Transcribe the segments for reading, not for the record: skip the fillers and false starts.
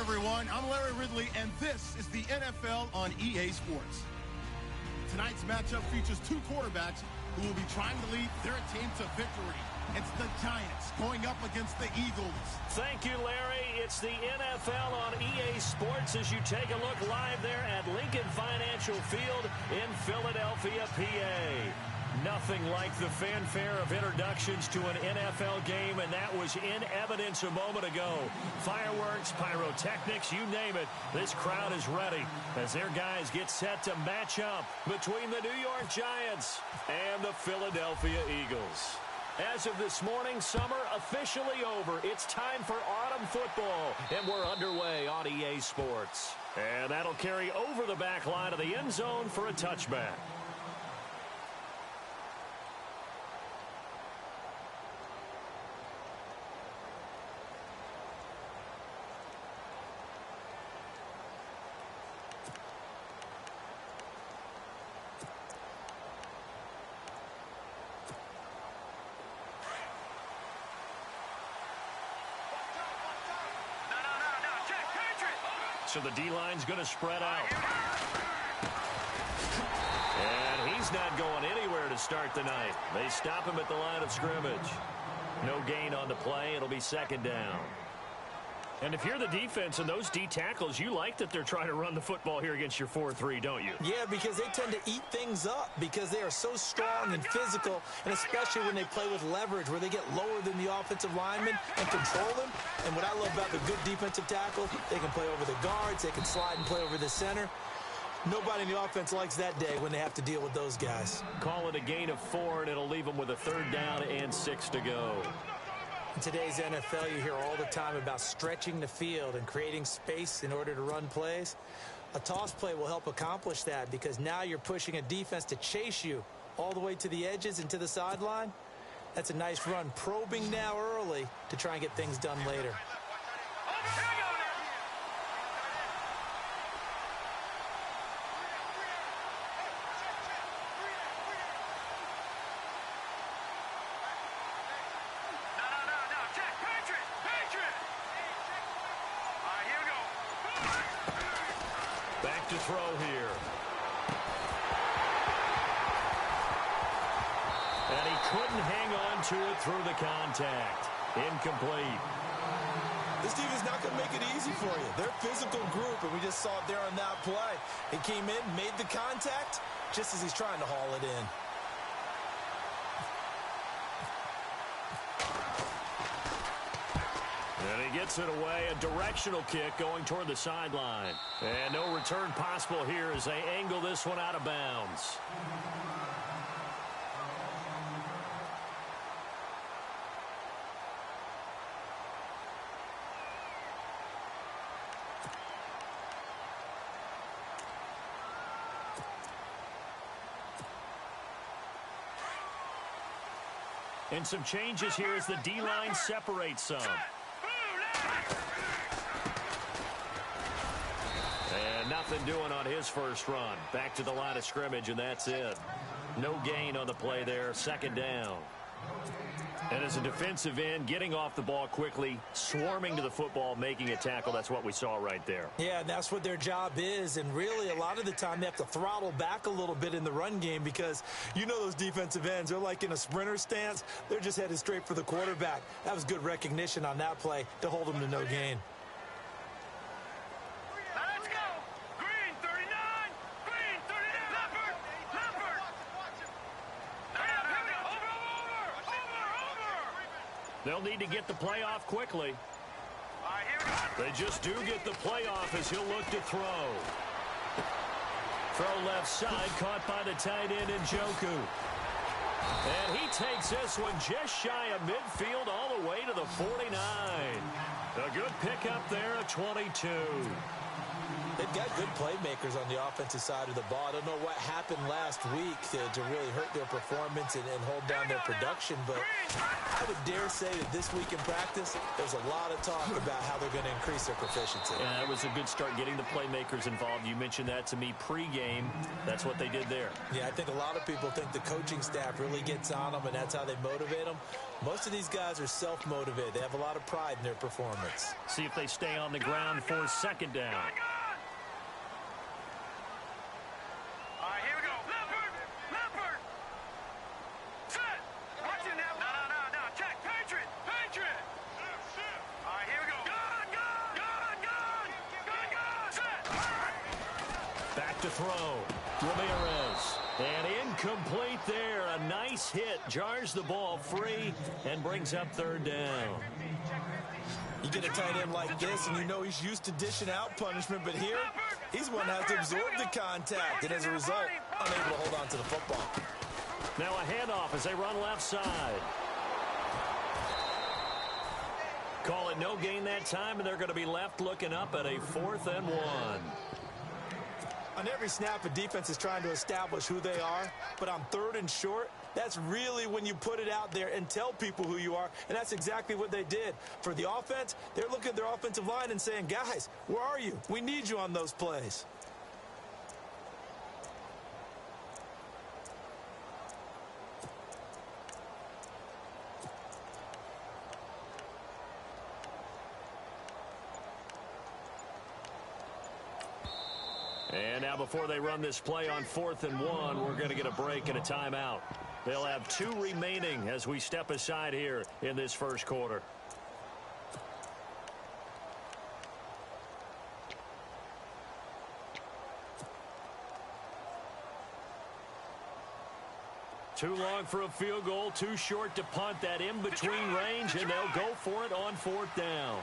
everyone. I'm Larry Ridley, and this is the NFL on EA Sports. Tonight's matchup features two quarterbacks who will be trying to lead their team to victory. It's the Giants going up against the Eagles. Thank you, Larry. It's the NFL on EA Sports as you take a look live there at Lincoln Financial Field in Philadelphia, PA. Nothing like the fanfare of introductions to an NFL game, and that was in evidence a moment ago. Fireworks, pyrotechnics, you name it. This crowd is ready as their guys get set to match up between the New York Giants and the Philadelphia Eagles. As of this morning, summer officially over. It's time for autumn football, and we're underway on EA Sports. And that'll carry over the back line of the end zone for a touchback. So the D-line's going to spread out. And he's not going anywhere to start the night. They stop him at the line of scrimmage. No gain on the play. It'll be second down. And if you're the defense and those D tackles, you like that they're trying to run the football here against your 4-3, don't you? Yeah, because they tend to eat things up because they are so strong and physical, and especially when they play with leverage where they get lower than the offensive linemen and control them. And what I love about the good defensive tackle, they can play over the guards, they can slide and play over the center. Nobody in the offense likes that day when they have to deal with those guys. Call it a gain of 4, and it'll leave them with a third down and 6 to go. In today's NFL, you hear all the time about stretching the field and creating space in order to run plays. A toss play will help accomplish that because now you're pushing a defense to chase you all the way to the edges and to the sideline. That's a nice run, probing now early to try and get things done later. Back to throw here. And he couldn't hang on to it through the contact. Incomplete. This team is not going to make it easy for you. They're a physical group, and we just saw it there on that play. He came in, made the contact, just as he's trying to haul it in. And he gets it away, a directional kick going toward the sideline. And no return possible here as they angle this one out of bounds. And some changes here as the D-line separates some. And nothing doing on his first run. Back to the line of scrimmage, and that's it. No gain on the play there. Second down. And as a defensive end, getting off the ball quickly, swarming to the football, making a tackle. That's what we saw right there. Yeah, and that's what their job is. And really, a lot of the time, they have to throttle back a little bit in the run game because you know those defensive ends, they're like in a sprinter stance. They're just headed straight for the quarterback. That was good recognition on that play to hold them to no gain. They'll need to get the play off quickly. They just do get the play off as he'll look to throw. Throw left side, caught by the tight end Njoku. And he takes this one just shy of midfield all the way to the 49. A good pickup there at 22. They've got good playmakers on the offensive side of the ball. I don't know what happened last week to really hurt their performance and hold down their production, but I would dare say that this week in practice, there's a lot of talk about how they're going to increase their proficiency. Yeah, that was a good start getting the playmakers involved. You mentioned that to me pregame. That's what they did there. Yeah, I think a lot of people think the coaching staff really gets on them, and that's how they motivate them. Most of these guys are self-motivated. They have a lot of pride in their performance. See if they stay on the ground for second down. All right, here we go. Leopard. Set. Watch it now. No. Check. Patriot. All right, here we go. Gun. Set. Back to throw. Ramirez. And incomplete there. A nice hit. Jars the ball free and brings up third down. You get a tight end like this, and you know he's used to dishing out punishment, but here, he's one that has to absorb the contact, and as a result, unable to hold on to the football. Now a handoff as they run left side. Call it no gain that time, and they're going to be left looking up at a 4th and 1. On every snap, a defense is trying to establish who they are, but on 3rd and short, that's really when you put it out there and tell people who you are, and that's exactly what they did. For the offense, they're looking at their offensive line and saying, guys, where are you? We need you on those plays. And now before they run this play on 4th and 1, we're going to get a break and a timeout. They'll have 2 remaining as we step aside here in this first quarter. Too long for a field goal, too short to punt. That in between range, and they'll go for it on 4th down.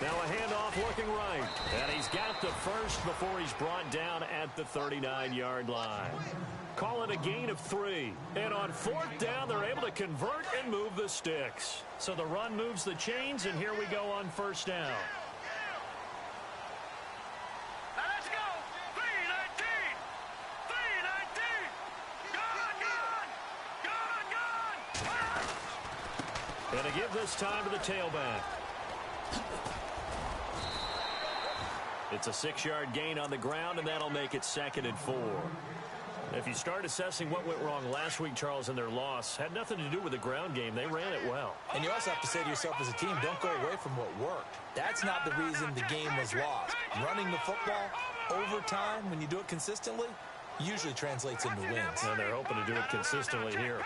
Now a handoff looking right. And he's got the first before he's brought down at the 39-yard line. Call it a gain of 3. And on 4th down, they're able to convert and move the sticks. So the run moves the chains, and here we go on 1st down. Now let's go. 3-19. Gun. And to give this time to the tailback. It's a 6-yard gain on the ground, and that'll make it 2nd and 4. If you start assessing what went wrong last week, Charles, in their loss, had nothing to do with the ground game. They ran it well. And you also have to say to yourself as a team, don't go away from what worked. That's not the reason the game was lost. Running the football over time, when you do it consistently, usually translates into wins. And they're hoping to do it consistently here.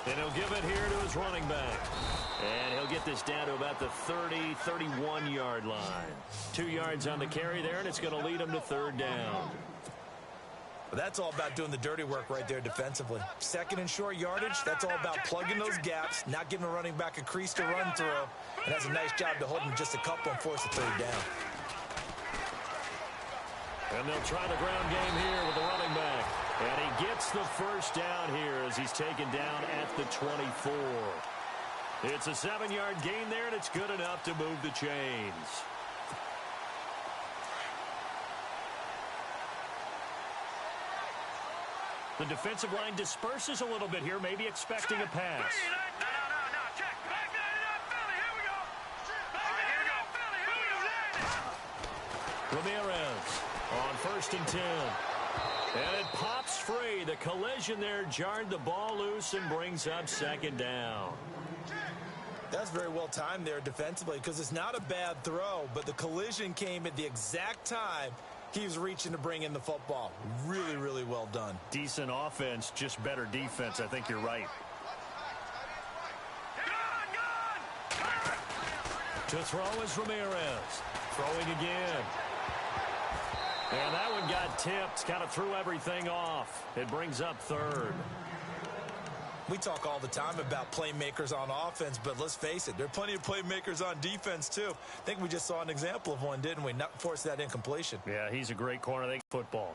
And he'll give it here to his running back. And he'll get this down to about the 30, 31-yard line. 2 yards on the carry there, and it's going to lead him to 3rd down. But that's all about doing the dirty work right there defensively. 2nd and short yardage, that's all about plugging those gaps, not giving a running back a crease to run through, and that's a nice job to hold him just a couple and force a 3rd down. And they'll try the ground game here with the running back. And he gets the first down here as he's taken down at the 24. It's a 7-yard gain there, and it's good enough to move the chains. The defensive line disperses a little bit here, maybe expecting a pass. No. Check. Back Philly. Here we go. Ramirez on 1st and 10. And it pops free. The collision there jarred the ball loose and brings up 2nd down. That's very well timed there defensively because it's not a bad throw, but the collision came at the exact time he was reaching to bring in the football. Really, really well done. Decent offense, just better defense. I think you're right. To throw is Ramirez. Throwing again. And that one got tipped. Kind of threw everything off. It brings up 3rd. We talk all the time about playmakers on offense, but let's face it, there are plenty of playmakers on defense, too. I think we just saw an example of one, didn't we? Not force that incompletion. Yeah, he's a great corner. They football.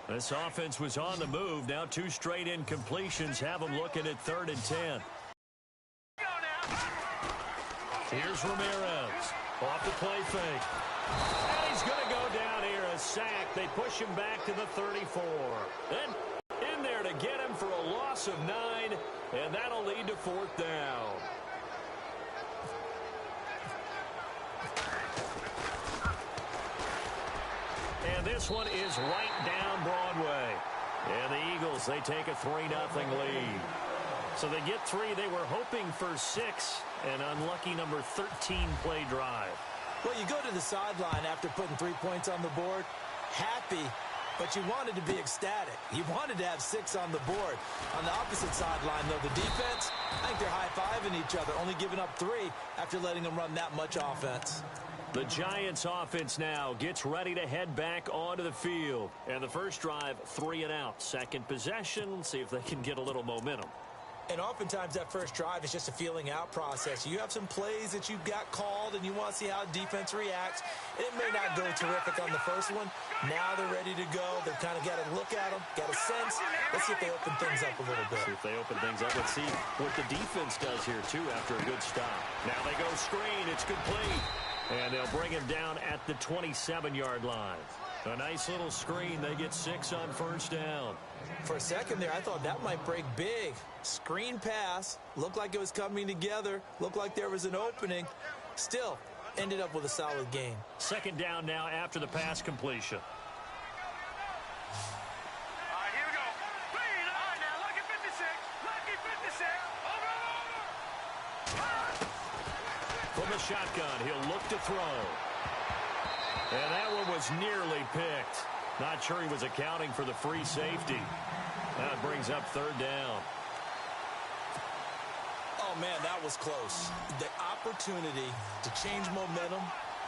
This offense was on the move. Now 2 straight incompletions have them looking at 3rd and 10. Here's Ramirez. Off the play fake. And he's going to go down here a sack. They push him back to the 34. Then in there to get him for a loss of 9, and that'll lead to 4th down. And this one is right down Broadway. And the Eagles, they take a 3-0 lead. So they get 3. They were hoping for 6. An unlucky number 13 play drive. Well, you go to the sideline after putting 3 points on the board, happy, but you wanted to be ecstatic. You wanted to have 6 on the board. On the opposite sideline, though, the defense, I think they're high-fiving each other, only giving up 3 after letting them run that much offense. The Giants offense now gets ready to head back onto the field. And the first drive, 3 and out. Second possession, see if they can get a little momentum. And oftentimes that first drive is just a feeling out process. You have some plays that you've got called and you want to see how defense reacts. It may not go terrific on the first one. Now they're ready to go. They've kind of got to look at them, got a sense. Let's see if they open things up a little bit. See if they open things up. Let's see what the defense does here, too, after a good stop. Now they go screen. It's complete. And they'll bring him down at the 27-yard line. A nice little screen. They get 6 on first down. For a second there, I thought that might break big. Screen pass. Looked like it was coming together. Looked like there was an opening. Still, ended up with a solid game. Second down now after the pass completion. All right, here we go. All right, now, lucky 56. Lucky 56. Over. From the shotgun, he'll look to throw. And that one was nearly picked. Not sure he was accounting for the free safety. That brings up 3rd down. Oh, man, that was close. The opportunity to change momentum,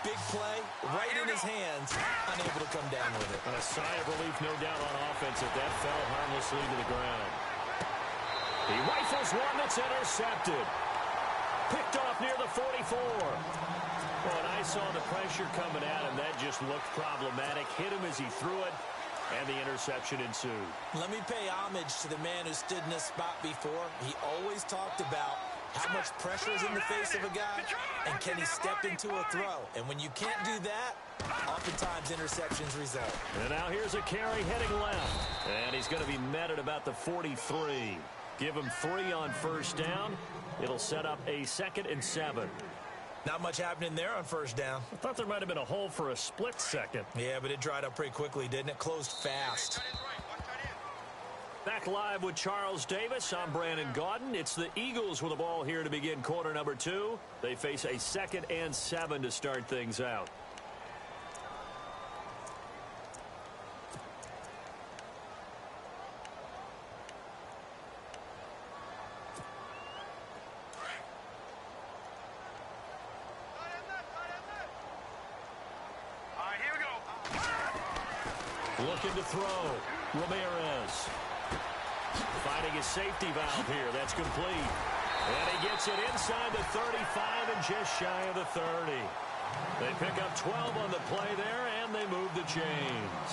big play, right in his hands, unable to come down with it. A sigh of relief, no doubt, on offense if that fell harmlessly to the ground. He rifles one that's intercepted. Picked off near the 44. Well, and I saw the pressure coming at him. That just looked problematic. Hit him as he threw it, and the interception ensued. Let me pay homage to the man who stood in this spot before. He always talked about how much pressure is in the face of a guy, and can he step into a throw? And when you can't do that, oftentimes interceptions result. And now here's a carry heading left. And he's going to be met at about the 43. Give him 3 on first down. It'll set up a 2nd and 7. Not much happening there on first down. I thought there might have been a hole for a split second. Yeah, but it dried up pretty quickly, didn't it? Closed fast. Back live with Charles Davis. I'm Brandon Gaudin. It's the Eagles with the ball here to begin quarter number 2. They face a 2nd and 7 to start things out. Looking to throw. Ramirez. Finding his safety valve here. That's complete. And he gets it inside the 35 and just shy of the 30. They pick up 12 on the play there, and they move the chains.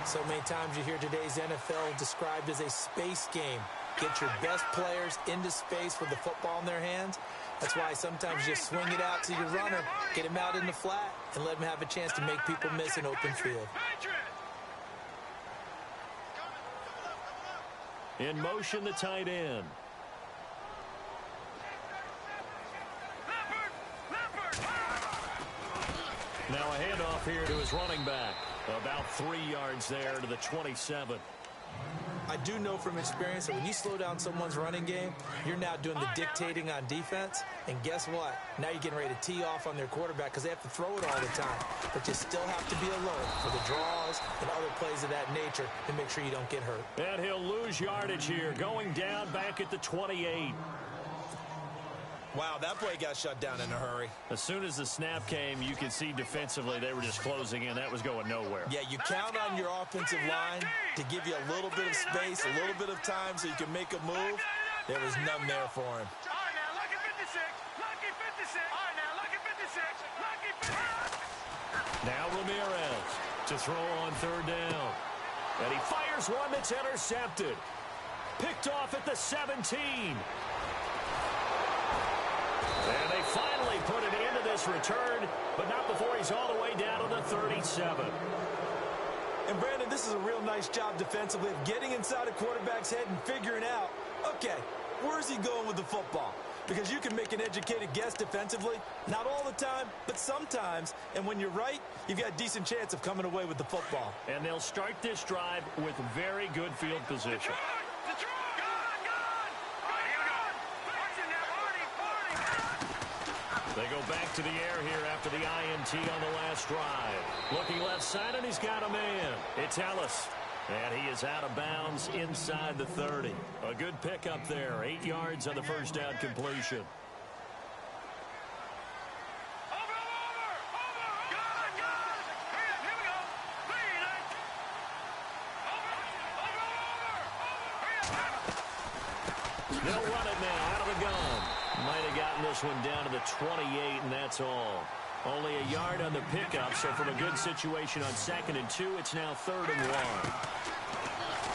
So many times you hear today's NFL described as a space game. Get your best players into space with the football in their hands. That's why sometimes you swing it out to your runner, get him out in the flat, and let him have a chance to make people miss an open field. In motion, the tight end. Now a handoff here to his running back. About 3 yards there to the 27. I do know from experience that when you slow down someone's running game, you're now doing the dictating on defense. And guess what? Now you're getting ready to tee off on their quarterback because they have to throw it all the time. But you still have to be alert for the draws and other plays of that nature to make sure you don't get hurt. And he'll lose yardage here, going down back at the 28. Wow, that play got shut down in a hurry. As soon as the snap came, you could see defensively they were just closing in. That was going nowhere. Yeah, you count on your offensive line to give you a little bit of space, a little bit of time so you can make a move. There was none there for him. All right, now, lucky 56. Lucky 56. All right, now, lucky 56. Lucky 56. Now Ramirez to throw on third down. And he fires one that's intercepted. Picked off at the 17. And they finally put it into this return, but not before he's all the way down to the 37. And, Brandon, this is a real nice job defensively of getting inside a quarterback's head and figuring out, okay, where's he going with the football? Because you can make an educated guess defensively, not all the time, but sometimes. And when you're right, you've got a decent chance of coming away with the football. And they'll start this drive with very good field position. They go back to the air here after the INT on the last drive. Looking left side, and he's got a man. It's Ellis. And he is out of bounds inside the 30. A good pickup there. 8 yards on the first down completion. They'll run it now out of the gun. Might have gotten this one down to the 28, and that's all. Only a yard on the pickup, so from a good situation on 2nd and 2, it's now 3rd and 1.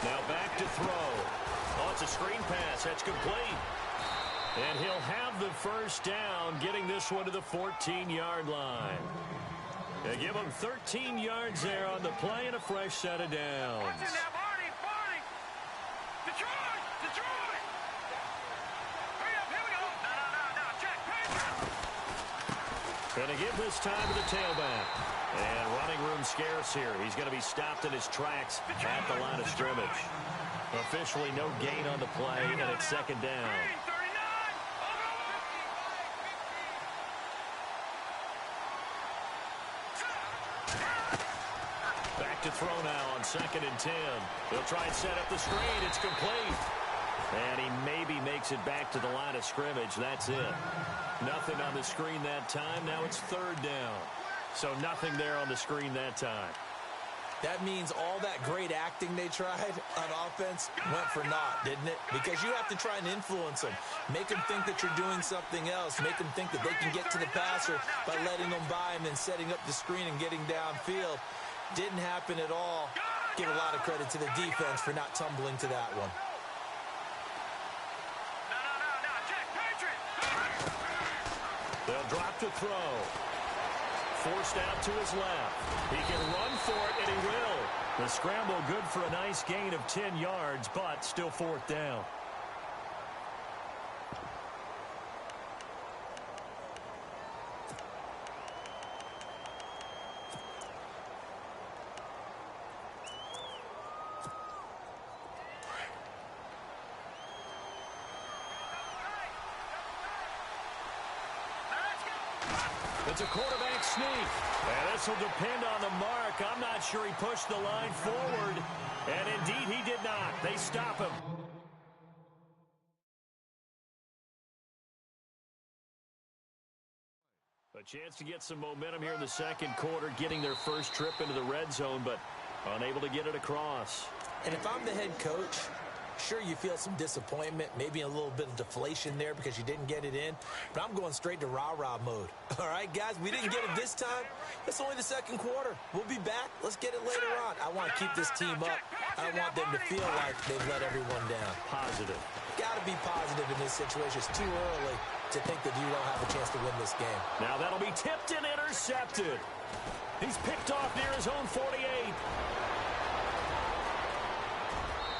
Now back to throw. Oh, it's a screen pass. That's complete. And he'll have the first down, getting this one to the 14-yard line. They give him 13 yards there on the play and a fresh set of downs. Going to give this time to the tailback. And running room scarce here. He's going to be stopped in his tracks at the line of scrimmage. Officially no gain on the play, and it's 2nd down. Back to throw now on 2nd and 10. He'll try and set up the screen. It's complete. And he maybe makes it back to the line of scrimmage. That's it. Nothing on the screen that time. Now it's 3rd down. So nothing there on the screen that time. That means all that great acting they tried on offense went for naught, didn't it? Because you have to try and influence them. Make them think that you're doing something else. Make them think that they can get to the passer by letting them by and then setting up the screen and getting downfield. Didn't happen at all. Give a lot of credit to the defense for not tumbling to that one. They'll drop to throw. Forced out to his left. He can run for it, and he will. The scramble good for a nice gain of 10 yards, but still 4th down. It's a quarterback sneak. And this will depend on the mark. I'm not sure he pushed the line forward. And indeed, he did not. They stop him. A chance to get some momentum here in the 2nd quarter, getting their first trip into the red zone, but unable to get it across. And if I'm the head coach, sure, you feel some disappointment, maybe a little bit of deflation there because you didn't get it in. But I'm going straight to rah-rah mode. All right, guys, we didn't get it this time. It's only the 2nd quarter. We'll be back. Let's get it later on. I want to keep this team up. I don't want them to feel like they've let everyone down. Positive. Got to be positive in this situation. It's too early to think that you don't have a chance to win this game. Now that'll be tipped and intercepted. He's picked off near his own 48.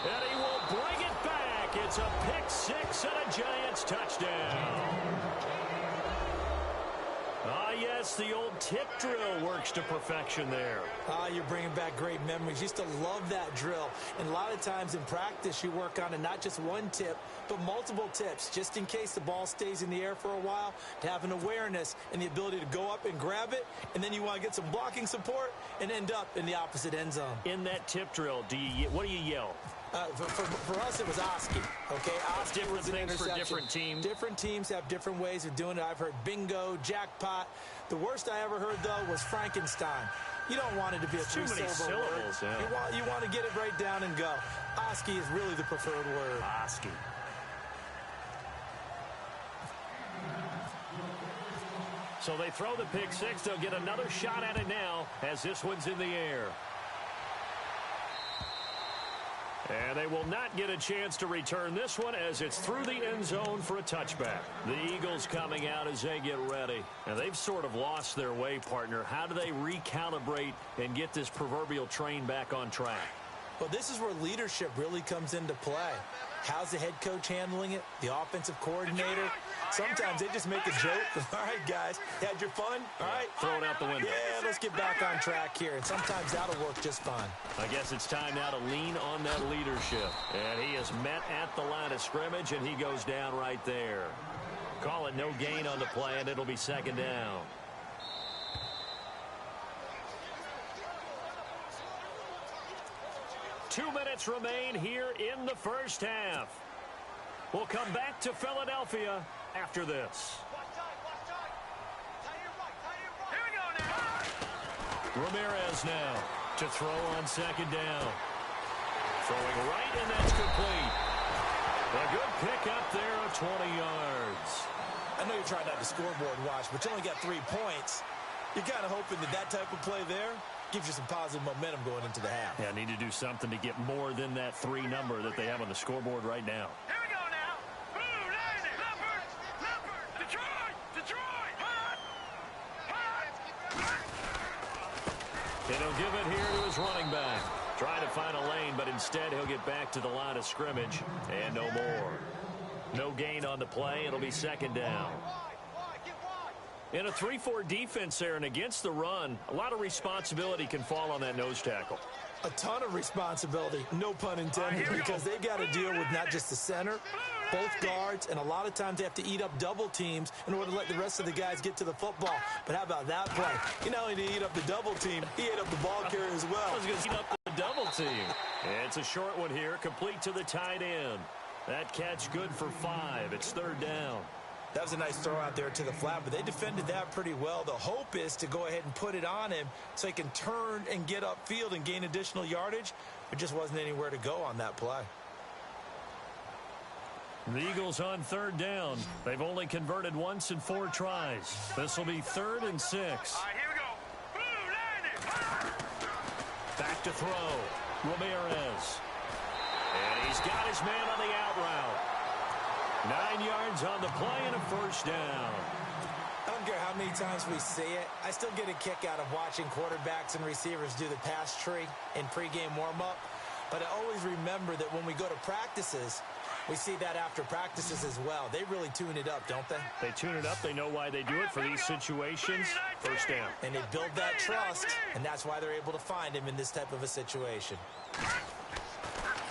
And he will bring it back. It's a pick 6 and a Giants touchdown. Ah, yes, the old tip drill works to perfection there. Ah, you're bringing back great memories. Used to love that drill. And a lot of times in practice, you work on it, not just one tip, but multiple tips, just in case the ball stays in the air for a while, to have an awareness and the ability to go up and grab it, and then you want to get some blocking support and end up in the opposite end zone. In that tip drill, what do you yell? For us, it was Oski. Okay, Oski different was an things interception. for different teams. Different teams have different ways of doing it. I've heard bingo, jackpot. The worst I ever heard, though, was Frankenstein. You don't want it to be a too many syllables. Yeah. You want to get it right down and go. Oski is really the preferred word. Oski. So they throw the pick 6. They'll get another shot at it now as this one's in the air. And they will not get a chance to return this one as it's through the end zone for a touchback. The Eagles coming out as they get ready. And they've sort of lost their way, partner. How do they recalibrate and get this proverbial train back on track? Well, this is where leadership really comes into play. How's the head coach handling it? The offensive coordinator? Sometimes they just make a joke. All right, guys, had your fun? All right. Throw it out the window. Yeah, let's get back on track here. And sometimes that'll work just fine. I guess it's time now to lean on that leadership. And he is met at the line of scrimmage, and he goes down right there. Call it no gain on the play, and it'll be second down. Two minutes remain here in the first half. We'll come back to Philadelphia after this. Here we go now. Ramirez now to throw on second down. Throwing right, and that's complete. A good pick up there of 20 yards. I know you're trying not to scoreboard watch, but you only got 3 points. You're kind of hoping that that type of play there gives you some positive momentum going into the half. Yeah, need to do something to get more than that 3 number that they have on the scoreboard right now. Here we go now. Blue, Landon, Leopard, Detroit, Detroit. And he'll give it here to his running back. Trying to find a lane, but instead he'll get back to the line of scrimmage. And no more. No gain on the play. It'll be second down. In a 3-4 defense there and against the run, a lot of responsibility can fall on that nose tackle. A ton of responsibility, no pun intended, because they've got to deal with not just the center, both guards, and a lot of times they have to eat up double teams in order to let the rest of the guys get to the football. But how about that play? He not only did he eat up the double team, he ate up the ball carrier as well. I was going to eat up the double team. And it's a short one here, complete to the tight end. That catch good for 5. It's third down. That was a nice throw out there to the flat, but they defended that pretty well. The hope is to go ahead and put it on him so he can turn and get upfield and gain additional yardage. There just wasn't anywhere to go on that play. The Eagles on third down. They've only converted once in 4 tries. This will be 3rd and 6. All right, here we go. Blue, Landon. Back to throw. Ramirez. And he's got his man on the out route. 9 yards on the play and a first down. I don't care how many times we see it. I still get a kick out of watching quarterbacks and receivers do the pass tree in pregame warm-up. But I always remember that when we go to practices, we see that after practices as well. They really tune it up, don't they? They tune it up. They know why they do it for these situations. First down. And they build that trust, and that's why they're able to find him in this type of a situation.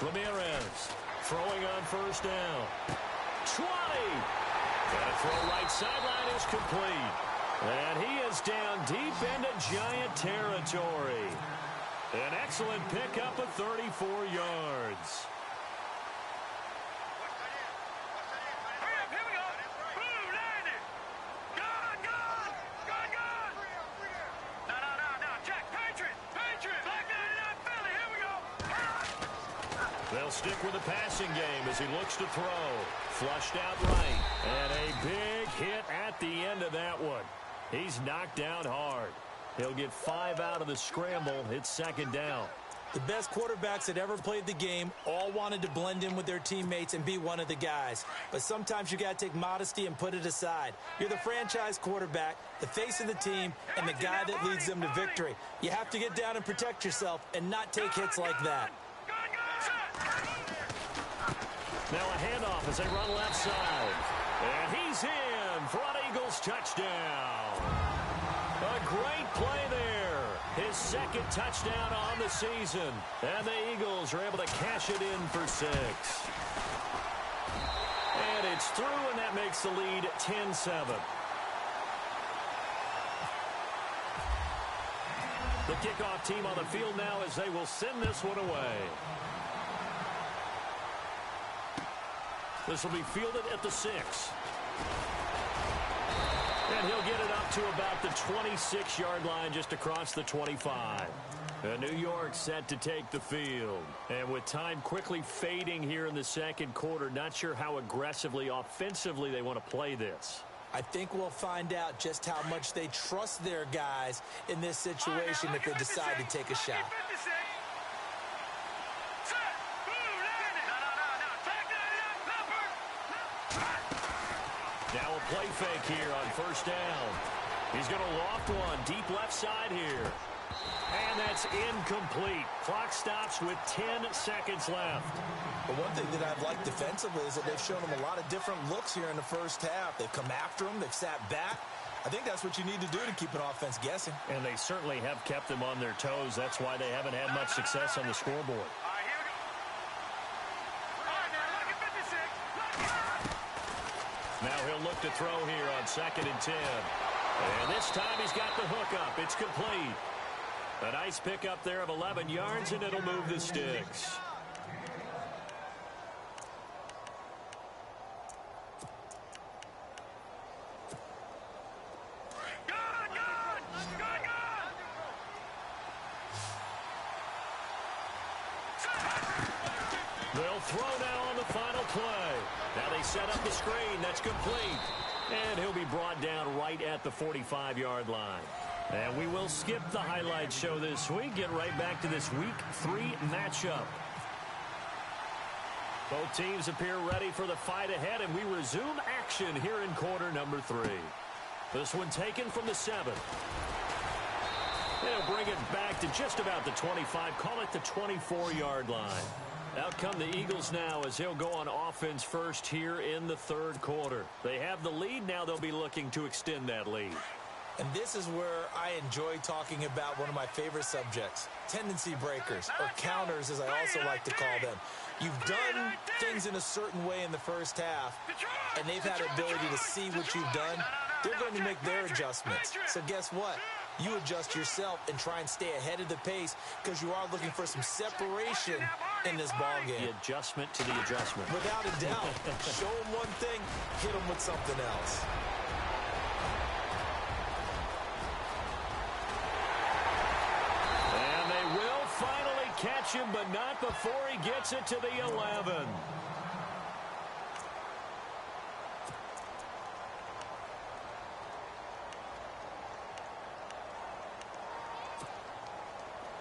Ramirez throwing on first down. 20. And a throw right sideline is complete. And he is down deep into Giant territory. An excellent pickup of 34 yards. Hurry up, here we go. Blue, Landon. Gone. No. Jack, Patriot. Black 99 Philly, here we go. They'll stick with the passing game as he looks to throw. Flushed out right. And a big hit at the end of that one. He's knocked down hard. He'll get 5 out of the scramble. It's second down. The best quarterbacks that ever played the game all wanted to blend in with their teammates and be one of the guys. But sometimes you got to take modesty and put it aside. You're the franchise quarterback, the face of the team, and the guy that leads them to victory. You have to get down and protect yourself and not take hits like that. Now a handoff as they run left side. And he's in for an Eagles touchdown. A great play there. His second touchdown on the season. And the Eagles are able to cash it in for 6. And it's through, and that makes the lead 10-7. The kickoff team on the field now as they will send this one away. This will be fielded at the 6. And he'll get it up to about the 26-yard line just across the 25. And New York set to take the field. And with time quickly fading here in the second quarter, not sure how aggressively, offensively they want to play this. I think we'll find out just how much they trust their guys in this situation if they decide to take a shot. Set. Blue, Now a play fake here on first down. He's going to loft one deep left side here. And that's incomplete. Clock stops with 10 seconds left. But one thing that I've liked defensively is that they've shown him a lot of different looks here in the first half. They've come after him. They've sat back. I think that's what you need to do to keep an offense guessing. And they certainly have kept them on their toes. That's why they haven't had much success on the scoreboard. All right, here we go. All right, now, look at 56. Now he'll look to throw here on 2nd and 10. And this time he's got the hook up. It's complete. A nice pickup there of 11 yards, and it'll move the sticks. They'll throw now on the final play. Now they set up the screen. That's complete. And he'll be brought down right at the 45-yard line. And we will skip the highlight show this week. Get right back to this Week 3 matchup. Both teams appear ready for the fight ahead, and we resume action here in quarter number 3. This one taken from the 7. They'll bring it back to just about the 25. Call it the 24-yard line. Out come the Eagles now as he'll go on offense first here in the 3rd quarter. They have the lead. Now they'll be looking to extend that lead. And this is where I enjoy talking about one of my favorite subjects, tendency breakers, or counters as I also like to call them. You've done things in a certain way in the first half, and they've had the ability to see what you've done. They're going to make their adjustments. So guess what? You adjust yourself and try and stay ahead of the pace because you are looking for some separation in this ball game. The adjustment to the adjustment. Without a doubt. Show them one thing, hit them with something else. And they will finally catch him, but not before he gets it to the 11.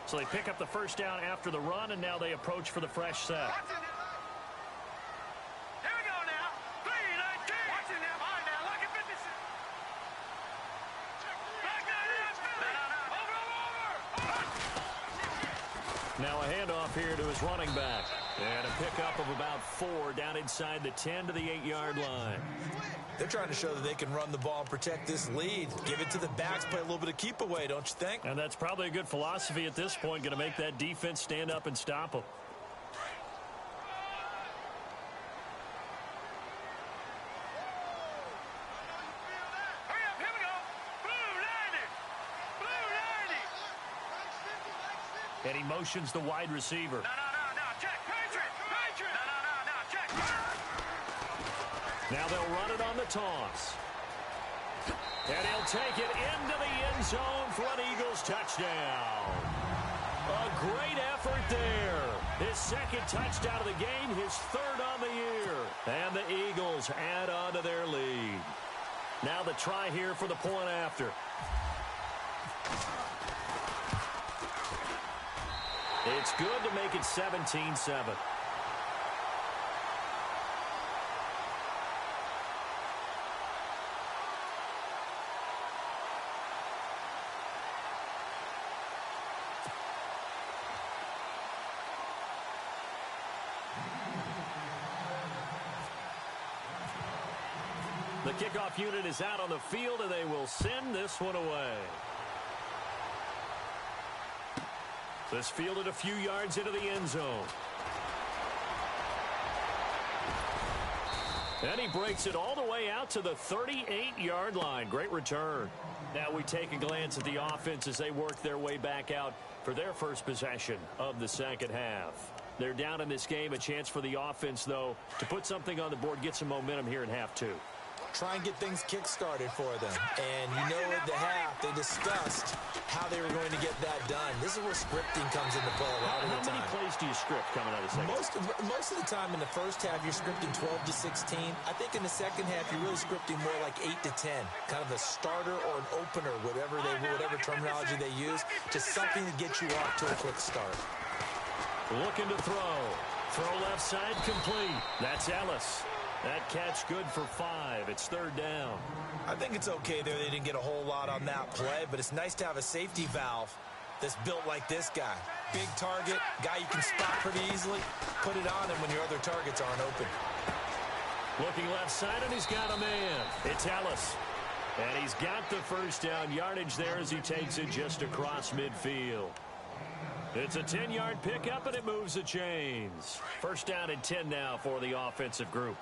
So they pick up the first down after the run, and now they approach for the fresh set. Here we go now. 3-19. Watch it now. All right, now, look at 56. Back over. Now a handoff here to his running back. And a pickup of about 4 down inside the 10 to the 8-yard line. They're trying to show that they can run the ball and protect this lead. Give it to the backs, play a little bit of keep away, don't you think? And that's probably a good philosophy at this point, going to make that defense stand up and stop them. Hurry up, here we go. Blue 90. Blue 90. And he motions the wide receiver. No, check. Patriot. No, check. Now they'll run it on the toss. And he'll take it into the end zone for an Eagles touchdown. A great effort there. His 2nd touchdown of the game, his 3rd on the year. And the Eagles add on to their lead. Now the try here for the point after. It's good to make it 17-7. The kickoff unit is out on the field, and they will send this one away. This fielded a few yards into the end zone. And he breaks it all the way out to the 38-yard line. Great return. Now we take a glance at the offense as they work their way back out for their first possession of the 2nd half. They're down in this game. A chance for the offense, though, to put something on the board, get some momentum here in half 2. Try and get things kick-started for them. And you know at the half, they discussed how they were going to get that done. This is where scripting comes into play a lot of the time. How many plays do you script coming out of the second? Most of the time in the first half, you're scripting 12 to 16. I think in the second half, you're really scripting more like 8 to 10. Kind of a starter or an opener, whatever terminology they use, just something to get you off to a quick start. Looking to throw. Throw left side complete. That's Ellis. That catch good for 5. It's third down. I think it's okay there. They didn't get a whole lot on that play, but it's nice to have a safety valve that's built like this guy. Big target, guy you can spot pretty easily. Put it on him when your other targets aren't open. Looking left side, and he's got a man. It's Ellis. And he's got the first down yardage there as he takes it just across midfield. It's a 10-yard pickup, and it moves the chains. First down and 10 now for the offensive group.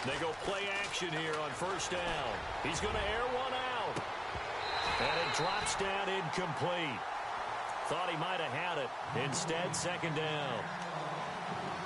They go play action here on first down. He's going to air one out. And it drops down incomplete. Thought he might have had it. Instead, second down.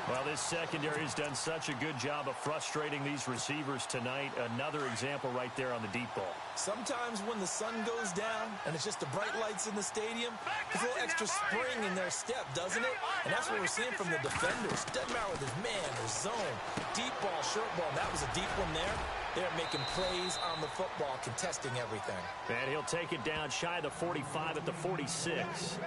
Well, this secondary has done such a good job of frustrating these receivers tonight. Another example right there on the deep ball. Sometimes when the sun goes down and it's just the bright lights in the stadium, there's a little extra spring in their step, doesn't it? And that's what we're seeing from the defenders. Doesn't matter whether it's man or zone. Deep ball, short ball. That was a deep one there. They're making plays on the football, contesting everything. And he'll take it down shy of the 45 at the 46.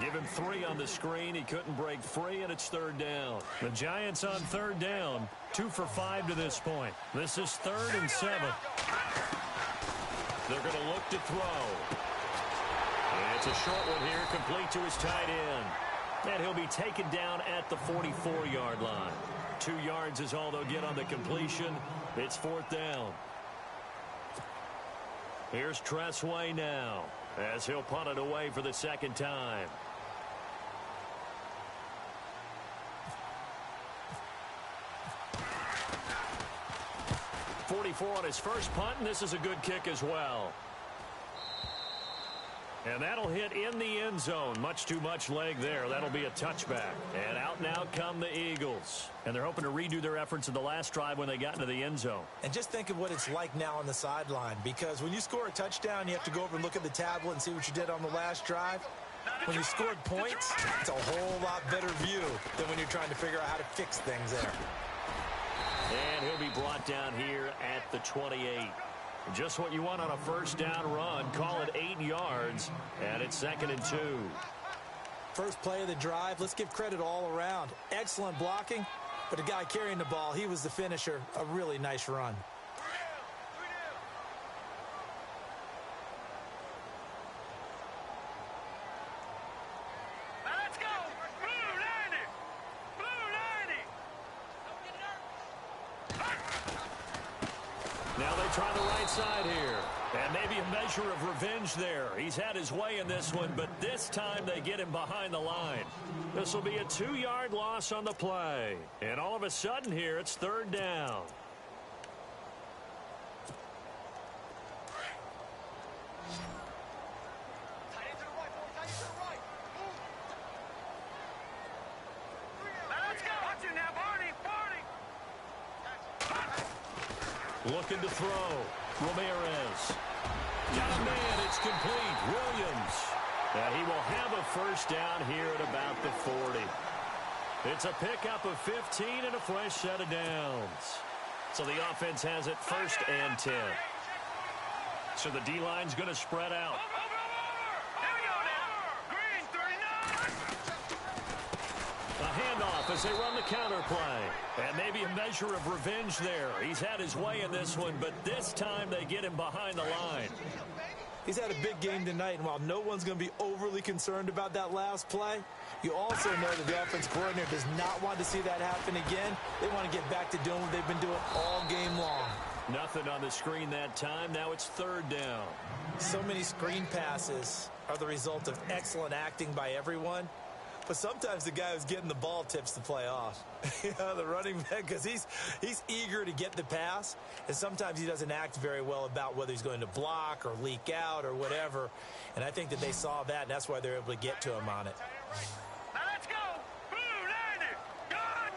Give him 3 on the screen. He couldn't break free, and it's third down. The Giants on third down, 2 for 5 to this point. This is 3rd and 7. They're going to look to throw. And it's a short one here, complete to his tight end. And he'll be taken down at the 44-yard line. 2 yards is all they'll get on the completion. It's 4th down. Here's Tressway now, as he'll punt it away for the second time. 44 on his first punt, and this is a good kick as well. And that'll hit in the end zone. Much too much leg there. That'll be a touchback. And out now come the Eagles. And they're hoping to redo their efforts in the last drive when they got into the end zone. And just think of what it's like now on the sideline. Because when you score a touchdown, you have to go over and look at the tablet and see what you did on the last drive. When you scored points, it's a whole lot better view than when you're trying to figure out how to fix things there. And he'll be brought down here at the 28. Just what you want on a first down run. Call it 8 yards, and it's 2nd and 2. First play of the drive. Let's give credit all around. Excellent blocking, but the guy carrying the ball, he was the finisher. A really nice run. Let's go! Blue 90! Blue 90! Now they try the right side here. And maybe a measure of revenge there. He's had his way in this one, but this time they get him behind the line. This will be a 2-yard loss on the play. And all of a sudden here, it's 3rd down. Let's go! Watch it now, Barney! Looking to throw. Ramirez. Got a man. It's complete. Williams. And he will have a first down here at about the 40. It's a pickup of 15 and a fresh set of downs. So the offense has it 1st and 10. So the D-line's going to spread out. Here we go now! Green 39! A handoff as they run the counter play. And maybe a measure of revenge there. He's had his way in this one, but this time they get him behind the line. He's had a big game tonight, and while no one's going to be overly concerned about that last play, you also know that the offense coordinator does not want to see that happen again. They want to get back to doing what they've been doing all game long. Nothing on the screen that time. Now it's 3rd down. So many screen passes are the result of excellent acting by everyone. But sometimes the guy who's getting the ball tips the play off. The running back, because he's eager to get the pass, and sometimes he doesn't act very well about whether he's going to block or leak out or whatever. And I think that they saw that, and that's why they're able to get to him on it. Now let's go! Blue 90! Gone!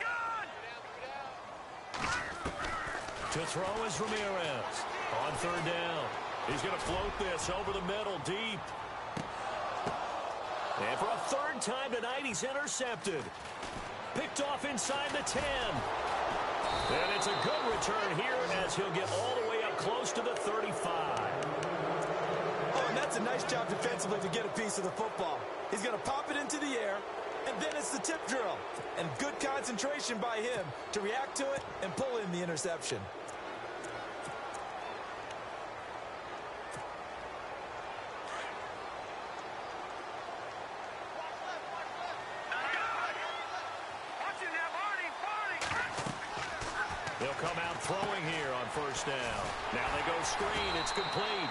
To throw is Ramirez. On 3rd down. He's going to float this over the middle deep. And for a 3rd time tonight, he's intercepted. Picked off inside the 10. And it's a good return here as he'll get all the way up close to the 35. Oh, and that's a nice job defensively to get a piece of the football. He's going to pop it into the air, and then it's the tip drill. And good concentration by him to react to it and pull in the interception. They'll come out throwing here on first down. Now they go screen. It's complete.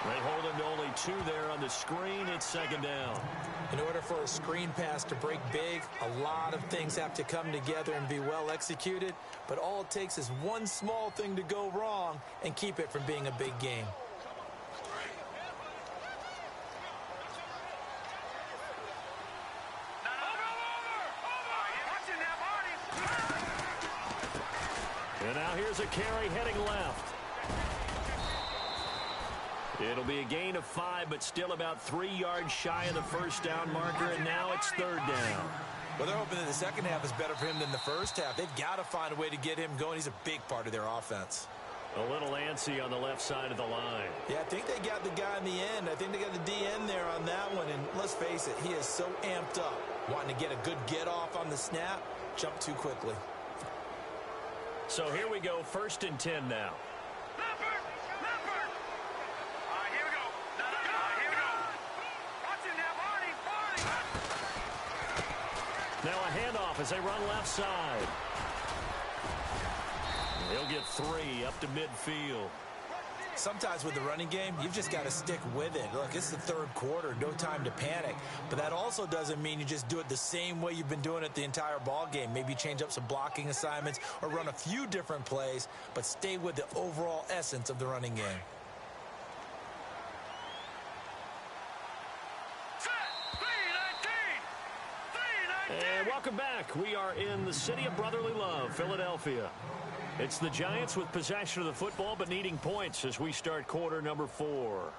They hold him to only 2 there on the screen. It's second down. In order for a screen pass to break big, a lot of things have to come together and be well executed. But all it takes is one small thing to go wrong and keep it from being a big game. And now here's a carry heading left. It'll be a gain of 5, but still about 3 yards shy of the first down marker, and now it's third down. Well, they're hoping that the second half is better for him than the first half. They've got to find a way to get him going. He's a big part of their offense. A little antsy on the left side of the line. Yeah, I think they got the guy in the end. I think they got the DN there on that one. And let's face it, he is so amped up, wanting to get a good get off on the snap, jump too quickly. So here we go, 1st and 10 now. Now a handoff as they run left side. He'll get 3 up to midfield. Sometimes with the running game, you've just got to stick with it. Look, it's the third quarter, no time to panic. But that also doesn't mean you just do it the same way you've been doing it the entire ball game. Maybe change up some blocking assignments or run a few different plays, but stay with the overall essence of the running game. And welcome back. We are in the city of brotherly love, Philadelphia. It's the Giants with possession of the football but needing points as we start quarter number 4.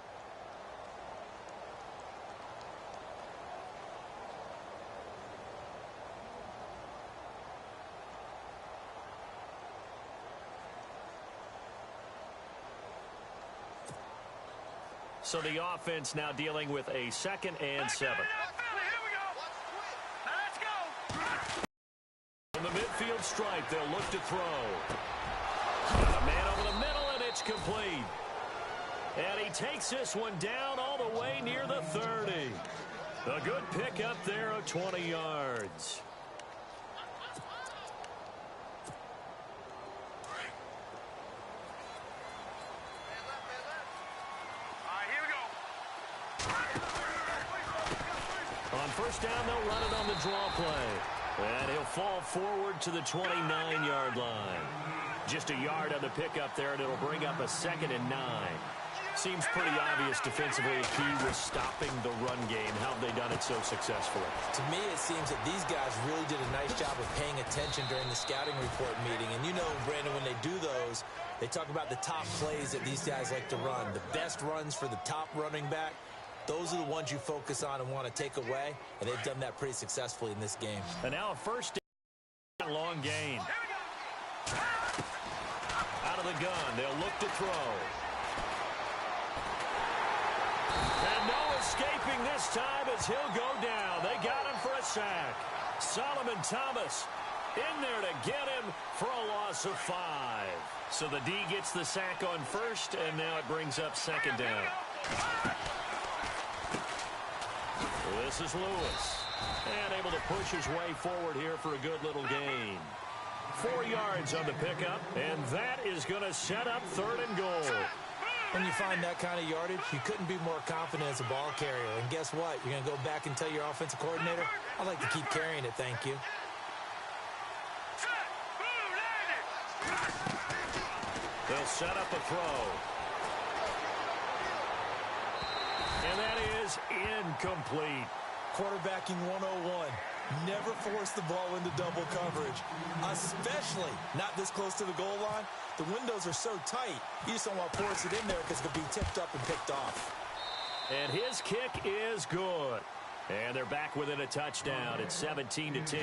So the offense now dealing with a 2nd and 7. On the midfield stripe, they'll look to throw. Got a man over the middle, and it's complete. And he takes this one down all the way near the 30. A good pickup there of 20 yards. On first down, they'll run it on the draw play. And he'll fall forward to the 29-yard line. Just a yard on the pickup there, and it'll bring up a 2nd and 9. Seems pretty obvious defensively a key was stopping the run game. How have they done it so successfully? To me, it seems that these guys really did a nice job of paying attention during the scouting report meeting. And you know, Brandon, when they do those, they talk about the top plays that these guys like to run. The best runs for the top running back. Those are the ones you focus on and want to take away, and they've done that pretty successfully in this game. And now a first down, long gain. Out of the gun, they'll look to throw. And no escaping this time as he'll go down. They got him for a sack. Solomon Thomas in there to get him for a loss of 5. So the D gets the sack on first, and now it brings up 2nd down. This is Lewis, and able to push his way forward here for a good little gain. 4 yards on the pickup, and that is going to set up 3rd and goal. When you find that kind of yardage, you couldn't be more confident as a ball carrier. And guess what? You're going to go back and tell your offensive coordinator, I'd like to keep carrying it, thank you. They'll set up a throw. And that is incomplete. Quarterbacking 101. Never force the ball into double coverage, especially not this close to the goal line. The windows are so tight, you just don't want to force it in there because it could be tipped up and picked off. And his kick is good. And they're back within a touchdown. It's 17-10.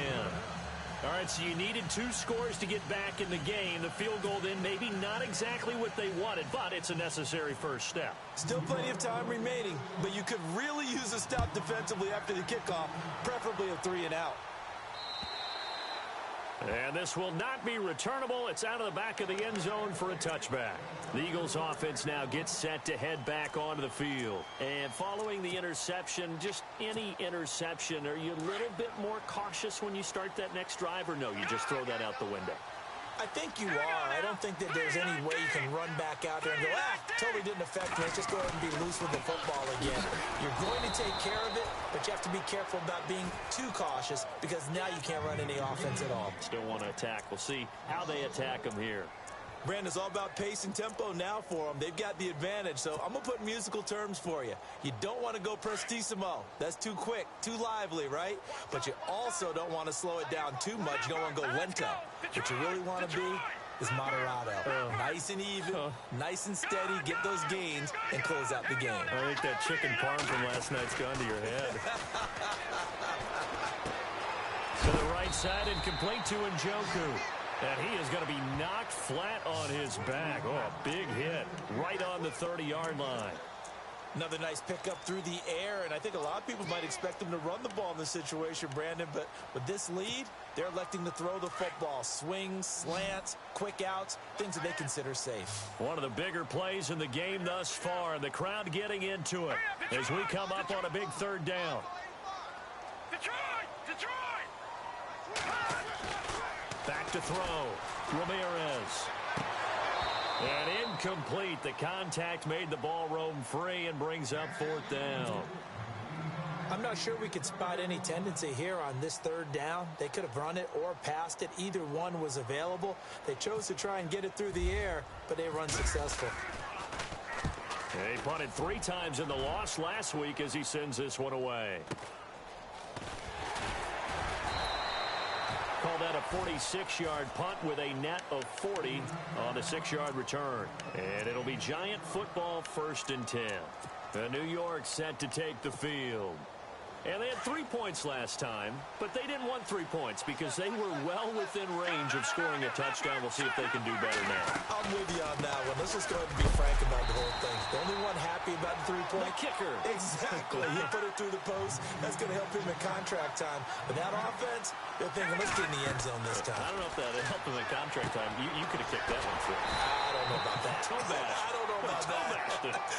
All right, so you needed 2 scores to get back in the game. The field goal then maybe not exactly what they wanted, but it's a necessary first step. Still plenty of time remaining, but you could really use a stop defensively after the kickoff, preferably a 3-and-out. And this will not be returnable. It's out of the back of the end zone for a touchback. The Eagles offense now gets set to head back onto the field. And following the interception, just any interception, are you a little bit more cautious when you start that next drive, or no, you just throw that out the window? I think you are. I don't think that there's any way you can run back out there and go, totally didn't affect me. Just go ahead and be loose with the football again. You're going to take care of it, but you have to be careful about being too cautious because now you can't run any offense at all. Still want to attack. We'll see how they attack them here. Brandon, it's all about pace and tempo now for them. They've got the advantage, so I'm going to put musical terms for you. You don't want to go prestissimo. That's too quick, too lively, right? But you also don't want to slow it down too much. You don't want to go lento. What you really want to be is moderato. Nice and even, nice and steady, get those gains, and close out the game. I think that chicken parm from last night's gone to your head. To the right side and complete to Njoku. And he is going to be knocked flat on his back. Oh, a big hit right on the 30-yard line. Another nice pickup through the air, and I think a lot of people might expect him to run the ball in this situation, Brandon, but with this lead, they're electing to throw the football. Swings, slants, quick outs, things that they consider safe. One of the bigger plays in the game thus far, and the crowd getting into it as we come up on a big 3rd down. Detroit! Back to throw. Ramirez. And incomplete. The contact made the ball roam free and brings up 4th down. I'm not sure we could spot any tendency here on this 3rd down. They could have run it or passed it. Either one was available. They chose to try and get it through the air, but they were unsuccessful. He punted 3 times in the loss last week as he sends this one away. Call that a 46-yard punt with a net of 40 on a 6-yard return. And it'll be Giant football 1st and 10. New York set to take the field. And they had 3 points last time, but they didn't want 3 points because they were well within range of scoring a touchdown. We'll see if they can do better now. I'm with you on that one. Let's just go ahead and be frank about the whole thing. The only one happy about the 3-point. The kicker. Exactly. He put it through the post. That's going to help him in contract time. But that offense, they're thinking, let's get in the end zone this time. I don't know if that helped him in contract time. You could have kicked that one through. I don't know about that. Toe bash. I don't know about that.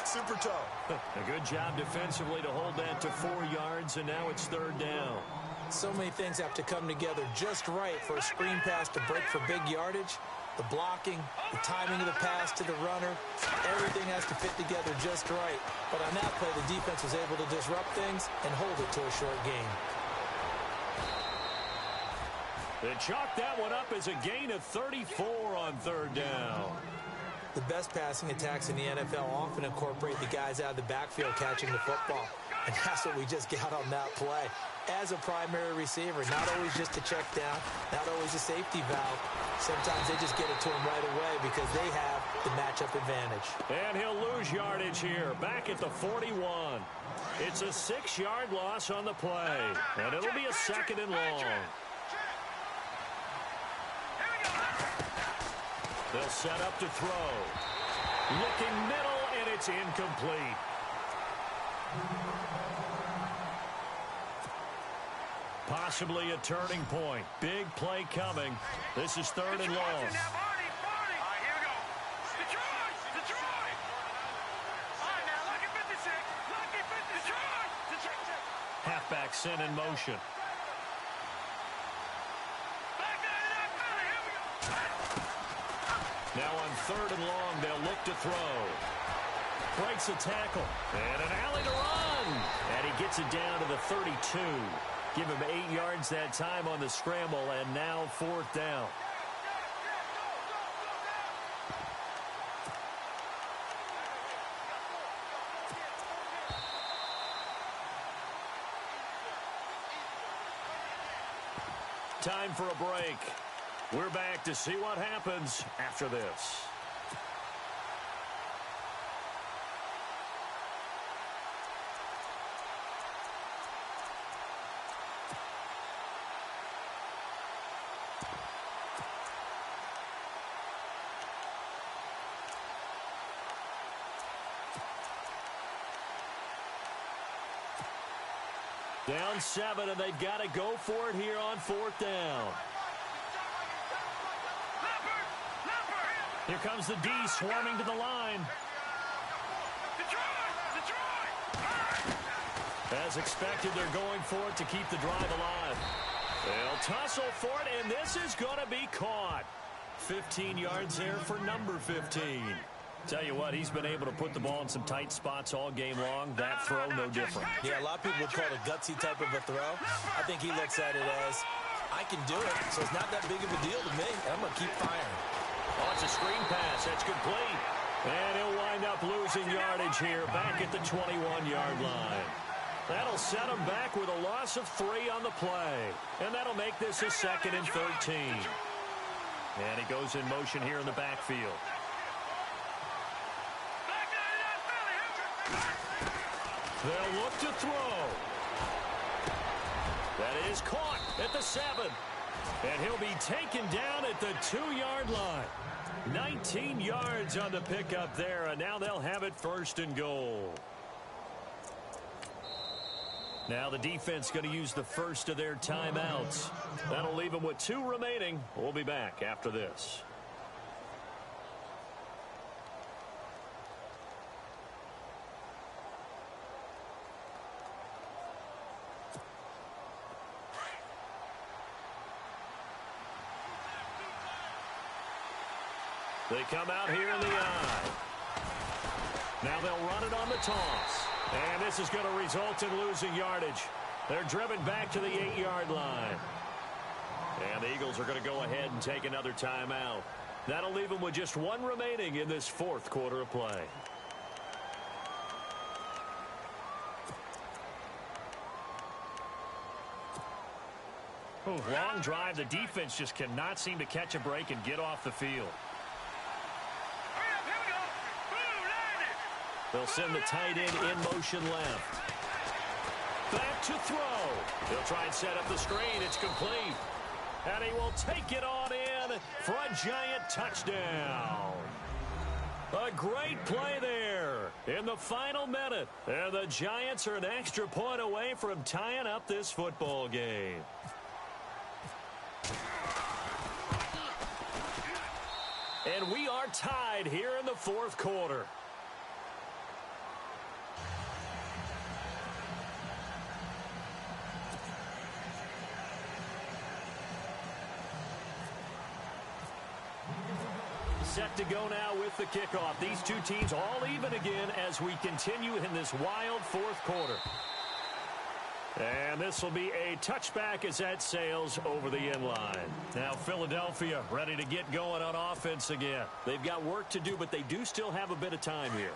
Super toe. A good job defensively to hold that to 4 yards, and now it's 3rd down. So many things have to come together just right for a screen pass to break for big yardage. The blocking, the timing of the pass to the runner, everything has to fit together just right. But on that play, the defense was able to disrupt things and hold it to a short gain. They chalked that one up as a gain of 34 on 3rd down. The best passing attacks in the NFL often incorporate the guys out of the backfield catching the football. And that's what we just got on that play. As a primary receiver, not always just a check down, not always a safety valve. Sometimes they just get it to him right away because they have the matchup advantage. And he'll lose yardage here, back at the 41. It's a 6-yard loss on the play, and it'll be a 2nd and long. They'll set up to throw. Looking middle, and it's incomplete. Possibly a turning point. Big play coming. This is 3rd and long. All right, here we go. Detroit! All right, now, lucky 56. Detroit! Halfback sent in motion. Back there, here we go. Now on 3rd and long, they'll look to throw. Breaks a tackle. And an alley to run. And he gets it down to the 32. Give him 8 yards that time on the scramble, and now 4th down. Time for a break. We're back to see what happens after this. Down 7, and they've got to go for it here on 4th down. Here comes the D swarming to the line. As expected, they're going for it to keep the drive alive. They'll tussle for it, and this is going to be caught. 15 yards there for number 15. Tell you what, he's been able to put the ball in some tight spots all game long. That throw, no different. Yeah, a lot of people would call it a gutsy type of a throw. I think he looks at it as, I can do it, so it's not that big of a deal to me. I'm going to keep firing. Oh, it's a screen pass. That's complete. And he'll wind up losing yardage here back at the 21-yard line. That'll set him back with a loss of 3 on the play. And that'll make this a 2nd and 13. And he goes in motion here in the backfield. They'll look to throw. That is caught at the 7. And he'll be taken down at the 2-yard line. 19 yards on the pickup there, and now they'll have it 1st and goal. Now the defense going to use the first of their timeouts. That'll leave them with 2 remaining. We'll be back after this. They come out here in the eye. Now they'll run it on the toss. And this is going to result in losing yardage. They're driven back to the 8-yard line. And the Eagles are going to go ahead and take another timeout. That'll leave them with just 1 remaining in this 4th quarter of play. Long drive. The defense just cannot seem to catch a break and get off the field. They'll send the tight end in motion left. Back to throw. He'll try and set up the screen. It's complete. And he will take it on in for a giant touchdown. A great play there in the final minute. And the Giants are an extra point away from tying up this football game. And we are tied here in the 4th quarter. Set to go now with the kickoff. These 2 teams all even again as we continue in this wild 4th quarter. And this will be a touchback as that sails over the end line. Now Philadelphia ready to get going on offense again. They've got work to do, but they do still have a bit of time here.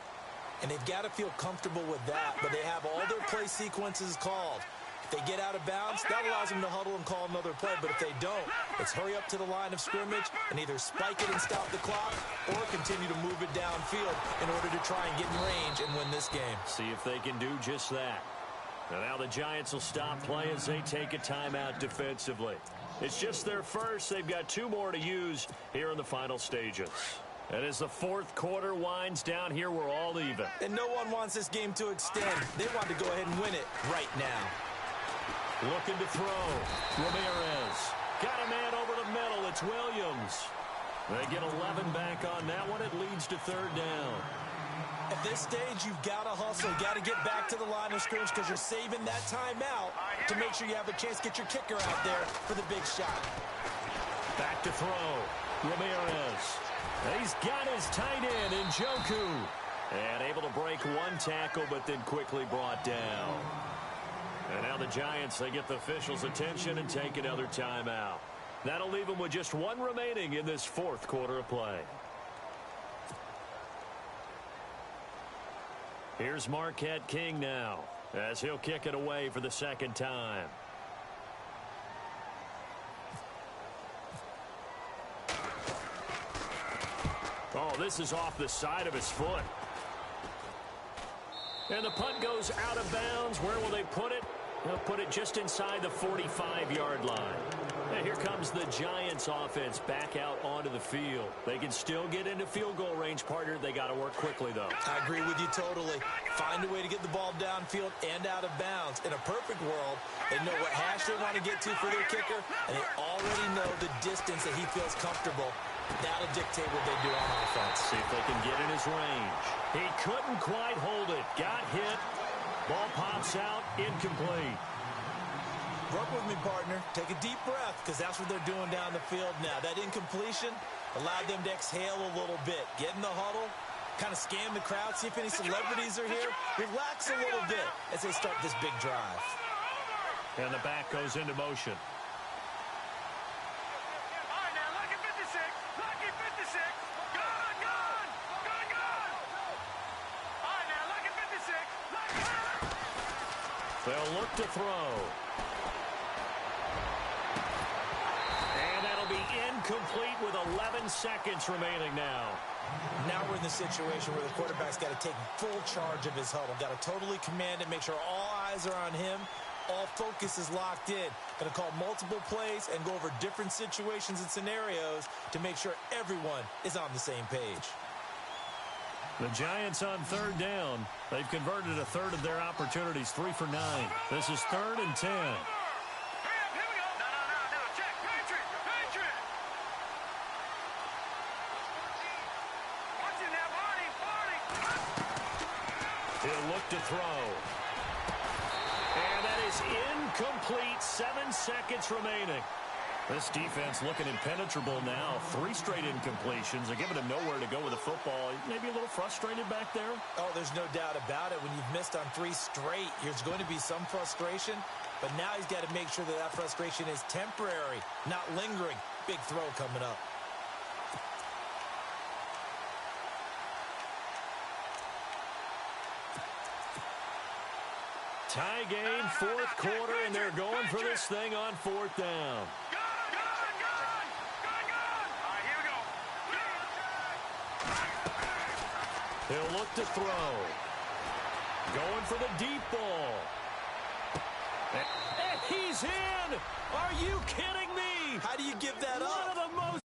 And they've got to feel comfortable with that, but they have all their play sequences called. If they get out of bounds, that allows them to huddle and call another play. But if they don't, it's hurry up to the line of scrimmage and either spike it and stop the clock or continue to move it downfield in order to try and get in range and win this game. See if they can do just that. And now the Giants will stop play as they take a timeout defensively. It's just their first. They've got 2 more to use here in the final stages. And as the 4th quarter winds down here, we're all even. And no one wants this game to extend. They want to go ahead and win it right now. Looking to throw. Ramirez. Got a man over the middle. It's Williams. They get 11 back on that one. It leads to 3rd down. At this stage, you've got to hustle. Got to get back to the line of scrimmage because you're saving that timeout to make sure you have a chance to get your kicker out there for the big shot. Back to throw. Ramirez. He's got his tight end in Njoku. And able to break 1 tackle, but then quickly brought down. And now the Giants, they get the officials' attention and take another timeout. That'll leave them with just 1 remaining in this 4th quarter of play. Here's Marquette King now as he'll kick it away for the 2nd time. Oh, this is off the side of his foot. And the punt goes out of bounds. Where will they put it? They'll put it just inside the 45-yard line. And here comes the Giants offense back out onto the field. They can still get into field goal range, partner. They got to work quickly, though. I agree with you totally. Find a way to get the ball downfield and out of bounds. In a perfect world, they know what hash they want to get to for their kicker, and they already know the distance that he feels comfortable. That'll dictate what they do on offense. See if they can get in his range. He couldn't quite hold it. Got hit. Ball pops out. Incomplete. Work with me, partner. Take a deep breath, because that's what they're doing down the field now. That incompletion allowed them to exhale a little bit. Get in the huddle, kind of scan the crowd, see if any celebrities are here. Relax a little bit as they start this big drive. And the back goes into motion. All right, now, lucky 56. Lucky 56. Gone, gone. Gone, gone. All right, now, lucky 56. Lucky. They'll look to throw. Incomplete with 11 seconds remaining now. Now we're in the situation where the quarterback's got to take full charge of his huddle. Got to totally command it, make sure all eyes are on him. All focus is locked in. Going to call multiple plays and go over different situations and scenarios to make sure everyone is on the same page. The Giants on third down. They've converted a third of their opportunities, 3 for 9. This is 3rd and 10. He'll look to throw. And that is incomplete. 7 seconds remaining. This defense looking impenetrable now. 3 straight incompletions. They're giving him nowhere to go with the football. Maybe a little frustrated back there. Oh, there's no doubt about it. When you've missed on 3 straight, there's going to be some frustration. But now he's got to make sure that that frustration is temporary, not lingering. Big throw coming up. Tie game, 4th quarter, and they're going for this thing on 4th down. He'll look to throw. Going for the deep ball. And he's in! Are you kidding me? How do you give that up? One of the most